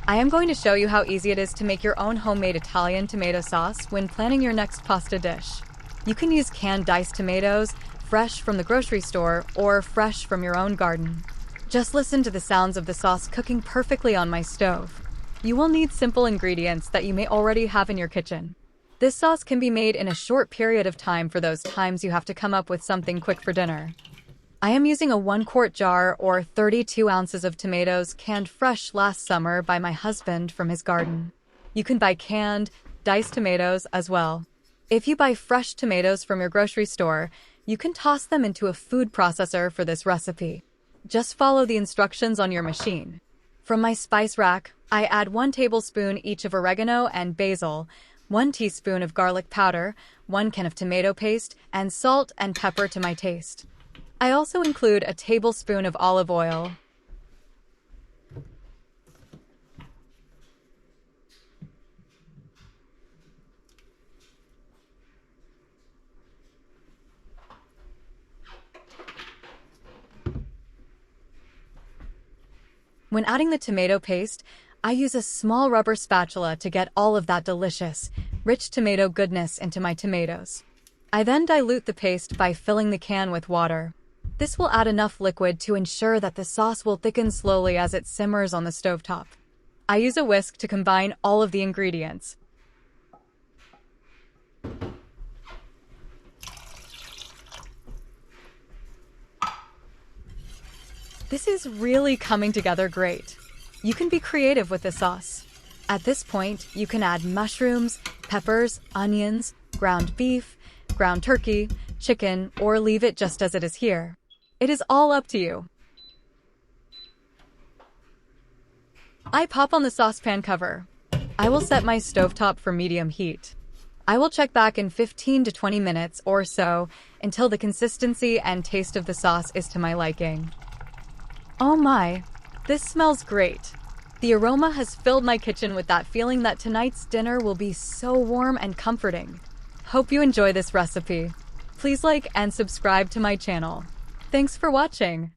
I am going to show you how easy it is to make your own homemade Italian tomato sauce when planning your next pasta dish. You can use canned diced tomatoes, fresh from the grocery store, or fresh from your own garden. Just listen to the sounds of the sauce cooking perfectly on my stove. You will need simple ingredients that you may already have in your kitchen. This sauce can be made in a short period of time for those times you have to come up with something quick for dinner. I am using a 1-quart jar or 32 ounces of tomatoes canned fresh last summer by my husband from his garden. You can buy canned, diced tomatoes as well. If you buy fresh tomatoes from your grocery store, you can toss them into a food processor for this recipe. Just follow the instructions on your machine. From my spice rack, I add 1 tablespoon each of oregano and basil, 1 teaspoon of garlic powder, 1 can of tomato paste, and salt and pepper to my taste. I also include a tablespoon of olive oil. When adding the tomato paste, I use a small rubber spatula to get all of that delicious, rich tomato goodness into my tomatoes. I then dilute the paste by filling the can with water. This will add enough liquid to ensure that the sauce will thicken slowly as it simmers on the stovetop. I use a whisk to combine all of the ingredients. This is really coming together great. You can be creative with the sauce. At this point, you can add mushrooms, peppers, onions, ground beef, ground turkey, chicken, or leave it just as it is here. It is all up to you. I pop on the saucepan cover. I will set my stovetop for medium heat. I will check back in 15 to 20 minutes or so until the consistency and taste of the sauce is to my liking. Oh my, this smells great. The aroma has filled my kitchen with that feeling that tonight's dinner will be so warm and comforting. Hope you enjoy this recipe. Please like and subscribe to my channel. Thanks for watching.